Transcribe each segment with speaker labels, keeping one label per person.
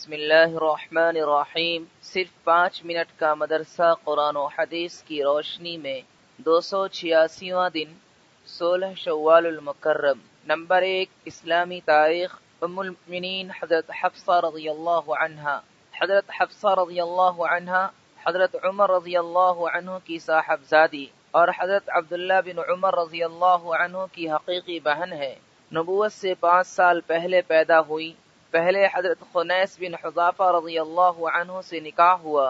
Speaker 1: بسم اللہ الرحمن الرحیم۔ صرف 5 منٹ کا مدرسہ قرآن و حدیث کی روشنی میں 286واں دن 16 شوال المکرم۔ نمبر 1، اسلامی تاریخ۔ ام المؤمنین حضرت حفصہ رضی اللہ عنہا۔ حضرت حفصہ رضی اللہ عنہا حضرت عمر رضی اللہ عنہ کی صاحبزادی اور حضرت عبداللہ بن عمر رضی اللہ عنہ کی حقیقی بہن ہے۔ نبوت سے 5 سال پہلے پیدا ہوئی۔ پہلے حضرت خنیس بن حذافہ رضی اللہ عنہ سے نکاح ہوا۔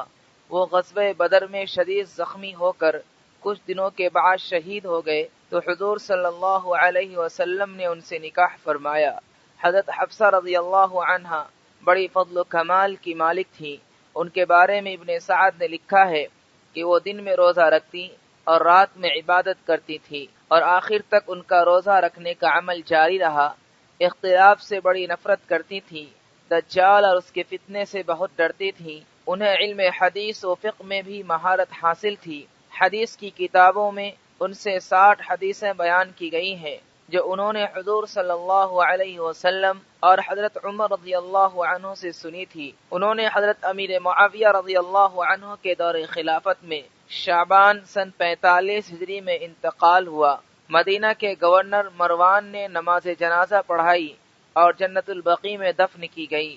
Speaker 1: وہ غزوہ بدر میں شدید زخمی ہو کر کچھ دنوں کے بعد شہید ہو گئے تو حضور صلی اللہ علیہ وسلم نے ان سے نکاح فرمایا۔ حضرت حفصہ رضی اللہ عنہ بڑی فضل و کمال کی مالک تھیں۔ ان کے بارے میں ابن سعد نے لکھا ہے کہ وہ دن میں روزہ رکھتی اور رات میں عبادت کرتی تھی، اور آخر تک ان کا روزہ رکھنے کا عمل جاری رہا۔ اختلاف سے بڑی نفرت کرتی تھی، دجال اور اس کے فتنے سے بہت ڈرتی تھی۔ انہیں علم حدیث و فقہ میں بھی مہارت حاصل تھی۔ حدیث کی کتابوں میں ان سے 60 حدیثیں بیان کی گئی ہیں جو انہوں نے حضور صلی اللہ علیہ وسلم اور حضرت عمر رضی اللہ عنہ سے سنی تھی۔ انہوں نے حضرت امیر معاویہ رضی اللہ عنہ کے دور خلافت میں شعبان سن 45 ہجری میں انتقال ہوا۔ مدینہ کے گورنر مروان نے نماز جنازہ پڑھائی اور جنت البقیع میں دفن کی گئی۔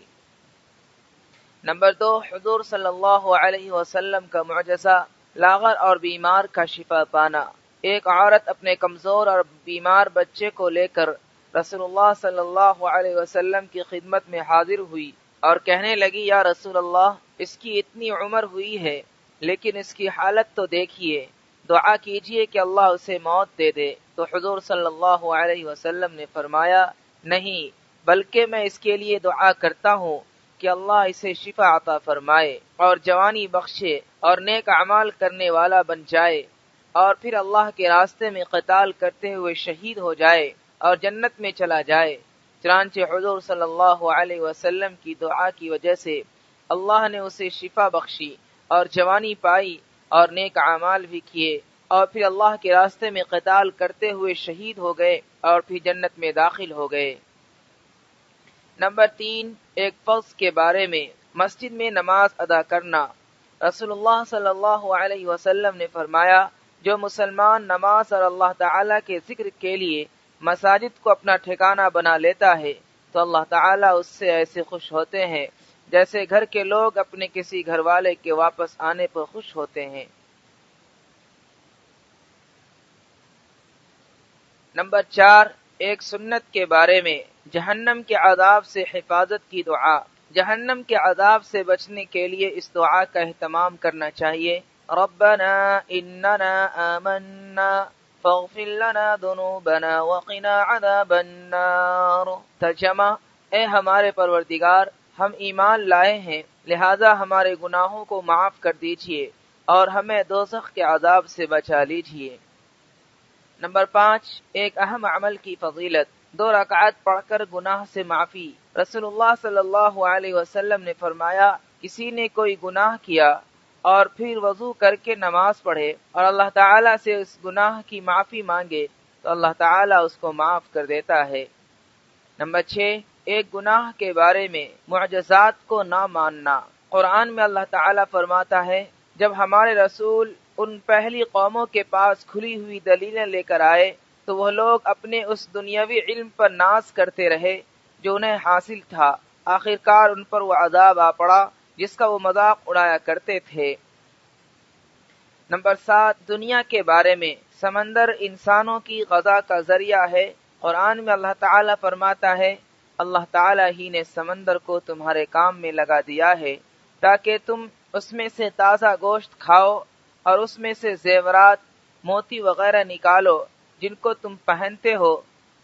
Speaker 1: نمبر 2، حضور صلی اللہ علیہ وسلم کا معجزہ، لاغر اور بیمار کا شفا پانا۔ ایک عورت اپنے کمزور اور بیمار بچے کو لے کر رسول اللہ صلی اللہ علیہ وسلم کی خدمت میں حاضر ہوئی اور کہنے لگی، یا رسول اللہ، اس کی اتنی عمر ہوئی ہے لیکن اس کی حالت تو دیکھیے، دعا کیجئے کہ اللہ اسے موت دے دے۔ تو حضور صلی اللہ علیہ وسلم نے فرمایا، نہیں، بلکہ میں اس کے لیے دعا کرتا ہوں کہ اللہ اسے شفا عطا فرمائے اور جوانی بخشے اور نیک اعمال کرنے والا بن جائے، اور پھر اللہ کے راستے میں قتال کرتے ہوئے شہید ہو جائے اور جنت میں چلا جائے۔ چنانچہ حضور صلی اللہ علیہ وسلم کی دعا کی وجہ سے اللہ نے اسے شفا بخشی اور جوانی پائی اور نیک اعمال بھی کیے، اور پھر اللہ کے راستے میں قتال کرتے ہوئے شہید ہو گئے اور پھر جنت میں داخل ہو گئے۔ نمبر 3، ایک فرض کے بارے میں، مسجد میں نماز ادا کرنا۔ رسول اللہ صلی اللہ علیہ وسلم نے فرمایا، جو مسلمان نماز اور اللہ تعالیٰ کے ذکر کے لیے مساجد کو اپنا ٹھکانہ بنا لیتا ہے تو اللہ تعالیٰ اس سے ایسے خوش ہوتے ہیں جیسے گھر کے لوگ اپنے کسی گھر والے کے واپس آنے پر خوش ہوتے ہیں۔ نمبر 4، ایک سنت کے بارے میں، جہنم کے عذاب سے حفاظت کی دعا۔ جہنم کے عذاب سے بچنے کے لیے اس دعا کا اہتمام کرنا چاہیے۔ ربنا اننا آمنا فاغفر لنا ذنوبنا وقنا عذاب النار۔ ترجمہ، اے ہمارے پروردگار، ہم ایمان لائے ہیں، لہذا ہمارے گناہوں کو معاف کر دیجئے اور ہمیں دوزخ کے عذاب سے بچا لیجئے۔ نمبر 5، ایک اہم عمل کی فضیلت، 2 رکعت پڑھ کر گناہ سے معافی۔ رسول اللہ صلی اللہ علیہ وسلم نے فرمایا، کسی نے کوئی گناہ کیا اور پھر وضو کر کے نماز پڑھے اور اللہ تعالیٰ سے اس گناہ کی معافی مانگے تو اللہ تعالیٰ اس کو معاف کر دیتا ہے۔ نمبر 6، ایک گناہ کے بارے میں، معجزات کو نہ ماننا۔ قرآن میں اللہ تعالیٰ فرماتا ہے، جب ہمارے رسول ان پہلی قوموں کے پاس کھلی ہوئی دلیلیں لے کر آئے تو وہ لوگ اپنے اس دنیاوی علم پر ناز کرتے رہے جو انہیں حاصل تھا۔ آخرکار ان پر وہ عذاب آ پڑا جس کا وہ مذاق اڑایا کرتے تھے۔ نمبر 7، دنیا کے بارے میں، سمندر انسانوں کی غذا کا ذریعہ ہے۔ قرآن میں اللہ تعالیٰ فرماتا ہے، اللہ تعالیٰ ہی نے سمندر کو تمہارے کام میں لگا دیا ہے تاکہ تم اس میں سے تازہ گوشت کھاؤ اور اس میں سے زیورات، موتی وغیرہ نکالو جن کو تم پہنتے ہو،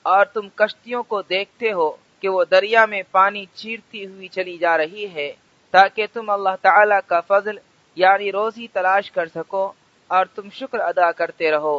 Speaker 1: اور تم کشتیوں کو دیکھتے ہو کہ وہ دریا میں پانی چیرتی ہوئی چلی جا رہی ہے تاکہ تم اللہ تعالیٰ کا فضل یعنی روزی تلاش کر سکو اور تم شکر ادا کرتے رہو۔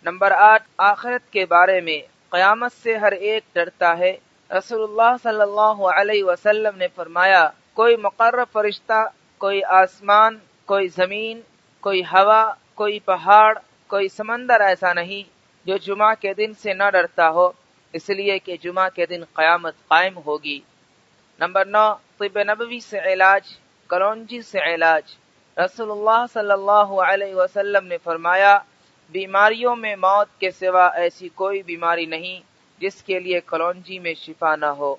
Speaker 1: نمبر 8، آخرت کے بارے میں، قیامت سے ہر ایک ڈرتا ہے۔ رسول اللہ صلی اللہ علیہ وسلم نے فرمایا، کوئی مقرب فرشتہ، کوئی آسمان، کوئی زمین، کوئی ہوا، کوئی پہاڑ، کوئی سمندر ایسا نہیں جو جمعہ کے دن سے نہ ڈرتا ہو، اس لیے کہ جمعہ کے دن قیامت قائم ہوگی۔ نمبر 9، طب نبوی سے علاج، کلونجی سے علاج۔ رسول اللہ صلی اللہ علیہ وسلم نے فرمایا، بیماریوں میں موت کے سوا ایسی کوئی بیماری نہیں جس کے لیے کلونجی میں شفا نہ ہو۔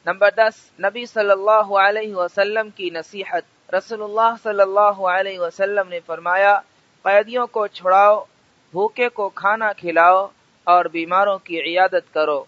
Speaker 1: نمبر 10، نبی صلی اللہ علیہ وسلم کی نصیحت۔ رسول اللہ صلی اللہ علیہ وسلم نے فرمایا، قیدیوں کو چھڑاؤ، بھوکے کو کھانا کھلاؤ اور بیماروں کی عیادت کرو۔